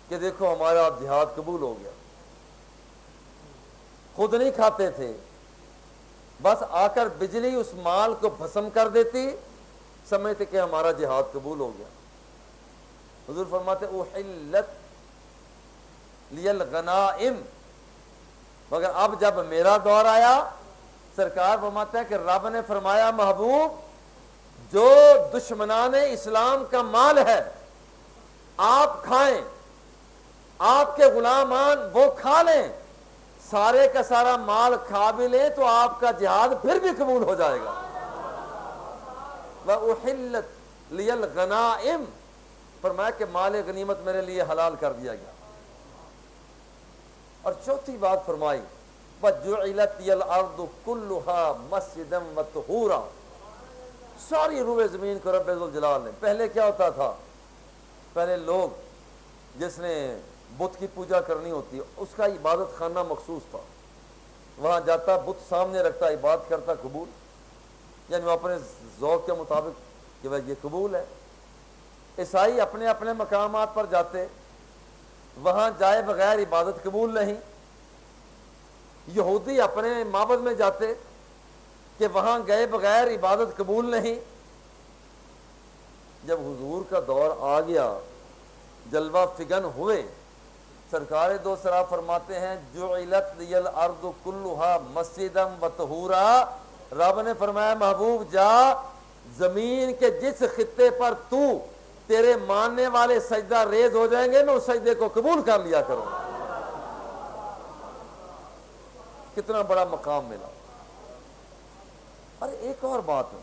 کہ دیکھو ہمارا جہاد قبول ہو گیا. خود نہیں کھاتے تھے، بس آ کر بجلی اس مال کو بھسم کر دیتی، سمجھتے کہ ہمارا جہاد قبول ہو گیا. حضور فرماتے احلت لی الغنائم. مگر اب جب میرا دور آیا، سرکار فرماتا ہے کہ رب نے فرمایا محبوب جو دشمنان اسلام کا مال ہے آپ کھائیں، آپ کے غلامان وہ کھا لیں، سارے کا سارا مال کھا بھی لیں تو آپ کا جہاد پھر بھی قبول ہو جائے گا. وَأُحِلَّتْ لِيَ الْغَنَائِمُ، فرمایا کہ مال غنیمت میرے لیے حلال کر دیا گیا. اور چوتھی بات فرمائی وَجُعِلَتْ لِيَ الْأَرْضُ كُلُّهَا مَسْجِدًا وَطُهُورًا. ساری روئے زمین کو رب ذوالجلال نے. پہلے کیا ہوتا تھا؟ پہلے لوگ جس نے بت کی پوجا کرنی ہوتی اس کا عبادت خانہ مخصوص تھا، وہاں جاتا بت سامنے رکھتا عبادت کرتا قبول، یعنی وہ اپنے ذوق کے مطابق کہ بھائی یہ قبول ہے. عیسائی اپنے اپنے مقامات پر جاتے، وہاں جائے بغیر عبادت قبول نہیں. یہودی اپنے معبد میں جاتے کہ وہاں گئے بغیر عبادت قبول نہیں. جب حضور کا دور آ گیا، جلوہ فگن ہوئے، سرکار دو سرا فرماتے ہیں جعلت لی الارض کلھا مسجدا وطہورا. رب نے فرمایا محبوب جا، زمین کے جس خطے پر تیرے ماننے والے سجدہ ریز ہو جائیں گے، میں اس سجدے کو قبول کر لیا کروں. کتنا بڑا مقام ملا. اور ایک اور بات ہے،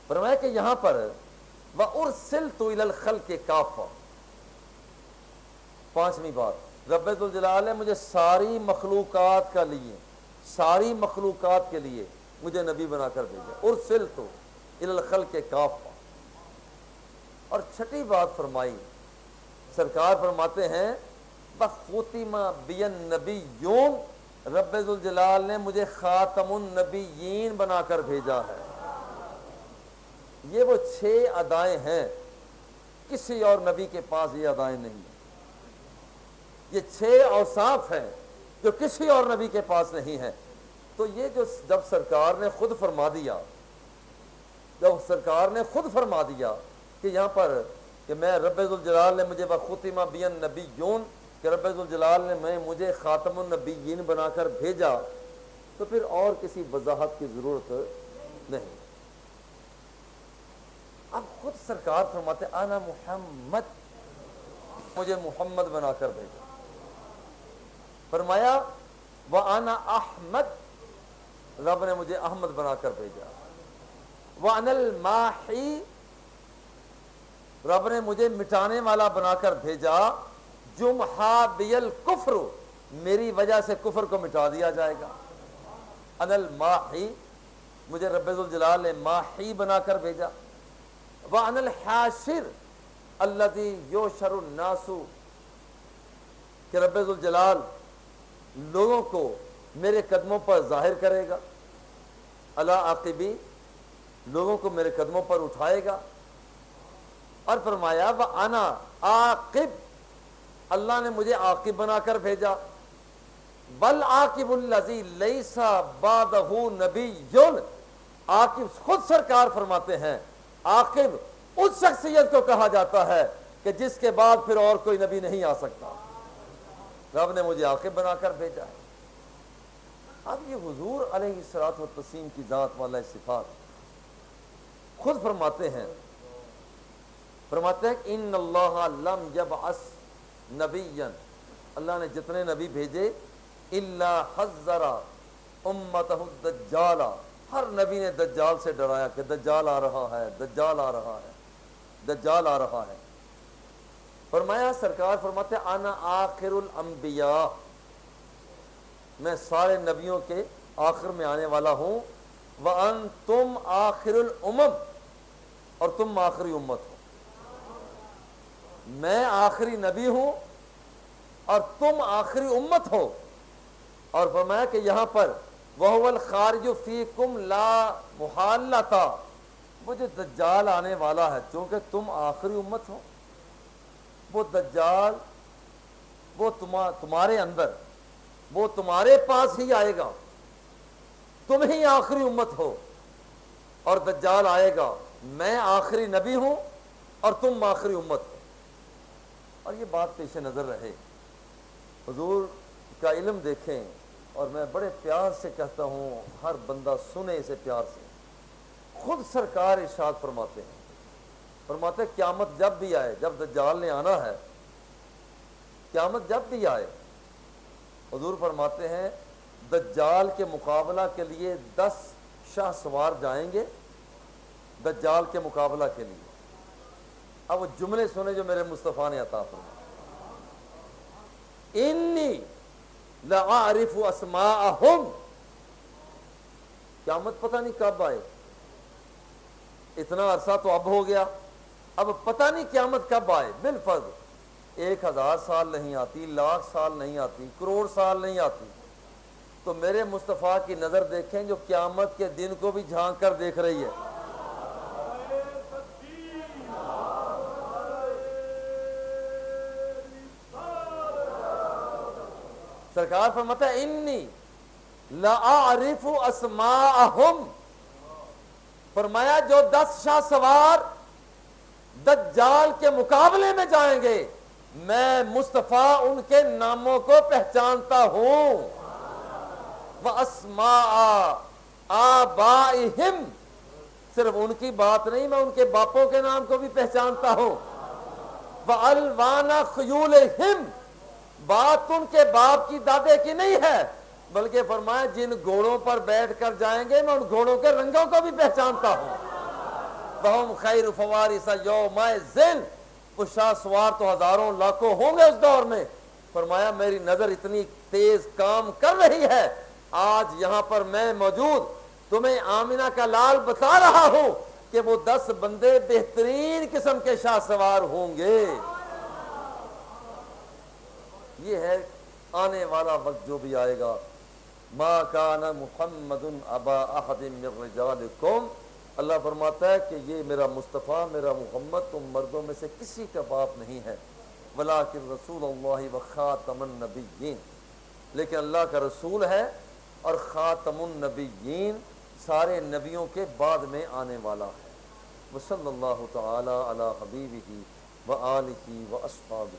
فرمایا کہ یہاں پر وَأُرْسِلْتُ إِلَى الْخَلْقِ كَافَّةً. پانچویں بات، رب ذوالجلال نے مجھے ساری مخلوقات کا لیے، ساری مخلوقات کے لیے مجھے نبی بنا کر بھیجا. اُرْسِلْتُ إِلَى الْخَلْقِ كَافَّةً. اور چھٹی بات فرمائی، سرکار فرماتے ہیں بَخُتِمَ بِيَ النَّبِيُّونَ، رب ذوالجلال نے مجھے خاتم النبیین بنا کر بھیجا ہے. یہ وہ 6 ادائیں ہیں، کسی اور نبی کے پاس یہ ادائیں نہیں ہیں. یہ 6 اوصاف ہیں جو کسی اور نبی کے پاس نہیں ہیں. تو یہ جو جب سرکار نے خود فرما دیا، جب سرکار نے خود فرما دیا کہ یہاں پر کہ میں رب ذوالجلال نے مجھے بختم بی النبیون، کہ رب ذوالجلال نے مجھے خاتم النبیین بنا کر بھیجا، تو پھر اور کسی وضاحت کی ضرورت نہیں. اب خود سرکار فرماتے انا محمد، مجھے محمد بنا کر بھیجا. فرمایا وَأَنَا أَحْمَدُ، رب نے مجھے احمد بنا کر بھیجا. وَأَنَا الْمَاحِي، رب نے مجھے مٹانے والا بنا کر بھیجا. جُمْحَا بِيَ الْكُفْرُ، میری وجہ سے کفر کو مٹا دیا جائے گا. انا الماحی، مجھے رب ذوالجلال نے ماحی بنا کر بھیجا. وَأَنَا الْحَاشِرُ الَّذِي يُحْشَرُ النَّاسُ، کہ رب ذوالجلال لوگوں کو میرے قدموں پر ظاہر کرے گا. علی عاقبی، لوگوں کو میرے قدموں پر اٹھائے گا. اور فرمایا وَأَنَا عاقب، اللہ نے مجھے عاقب بنا کر بھیجا. وَالْعَاقِبُ الَّذِي لَيْسَ بَعْدَهُ نَبِيٌّ، عاقب خود سرکار فرماتے ہیں عاقب اس شخصیت کو کہا جاتا ہے کہ جس کے بعد پھر اور کوئی نبی نہیں آ سکتا. رب نے مجھے عاقب بنا کر بھیجا ہے. اب یہ حضور علیہ الصلوۃ والتسلیم کی ذات والا صفات خود فرماتے ہیں ان اللہ لم یبعث نبیا، اللہ نے جتنے نبی بھیجے الا حذر امتہ الدجال، ہر نبی نے دجال سے ڈرایا کہ دجال آ رہا ہے، دجال آ رہا ہے، دجال آ رہا ہے. فرمایا سرکار فرماتے انا آخر الانبیاء، میں سارے نبیوں کے آخر میں آنے والا ہوں. وانتم آخر الامم، اور تم آخری امت ہو. میں آخری نبی ہوں اور تم آخری امت ہو. اور فرمایا کہ یہاں پر وَهُوَ الْخَارِجُ فِيكُمْ لَا مُحَالَّةَ، وہ جو دجال آنے والا ہے چونکہ تم آخری امت ہو، وہ دجال وہ تمہارے اندر، وہ تمہارے پاس ہی آئے گا. تم ہی آخری امت ہو اور دجال آئے گا. میں آخری نبی ہوں اور تم آخری امت ہو. اور یہ بات پیش نظر رہے، حضور کا علم دیکھیں. اور میں بڑے پیار سے کہتا ہوں ہر بندہ سنے اسے پیار سے. خود سرکار ارشاد فرماتے ہیں قیامت جب بھی آئے، جب دجال نے آنا ہے، قیامت جب بھی آئے، حضور فرماتے ہیں دجال کے مقابلہ کے لیے 10 شاہ سوار جائیں گے دجال کے مقابلہ کے لیے. اب وہ جملے سنے جو میرے مصطفیٰ نے عطا فرمائے. انی لَأَعْرِفُ أَسْمَاءَهُمْ، قیامت پتہ نہیں کب آئے. اتنا عرصہ تو اب ہو گیا، اب پتہ نہیں قیامت کب آئے. بالفرض 1000 سال نہیں آتی، 1,00,000 سال نہیں آتی، کروڑ سال نہیں آتی. تو میرے مصطفیٰ کی نظر دیکھیں جو قیامت کے دن کو بھی جھانک کر دیکھ رہی ہے. سرکار فرماتا ہے انی لأعرف اسماءہم، فرمایا جو 10 شاہ سوار دجال کے مقابلے میں جائیں گے میں مصطفیٰ ان کے ناموں کو پہچانتا ہوں. وَأَسْمَاءَ آبَائِهِمْ، صرف ان کی بات نہیں، میں ان کے باپوں کے نام کو بھی پہچانتا ہوں. وَأَلْوَانَ خُيُولِهِمْ، بات ان کے باپ کی دادے کی نہیں ہے، بلکہ فرمایا جن گھوڑوں پر بیٹھ کر جائیں گے میں ان گھوڑوں کے رنگوں کو بھی پہچانتا ہوں. وَهُمْ خَيْرُ فَوَارِثَ يَوْمَئِذٍ، وہ شاہ سوار تو ہزاروں لاکھوں ہوں گے اس دور میں. فرمایا میری نظر اتنی تیز کام کر رہی ہے، آج یہاں پر میں موجود تمہیں آمنہ کا لال بتا رہا ہوں کہ وہ 10 بندے بہترین قسم کے شاہ سوار ہوں گے. یہ ہے آنے والا وقت جو بھی آئے گا. ما کان محمد ابا احد من رجالکم، اللہ فرماتا ہے کہ یہ میرا مصطفیٰ، میرا محمد تم مردوں میں سے کسی کا باپ نہیں ہے، ولیکن رسول اللہ و خاتم النبیین، لیکن اللہ کا رسول ہے اور خاتم النبیین، سارے نبیوں کے بعد میں آنے والا ہے. وصلی اللہ تعالی علی حبیبہ و آلہ و اصحابہ.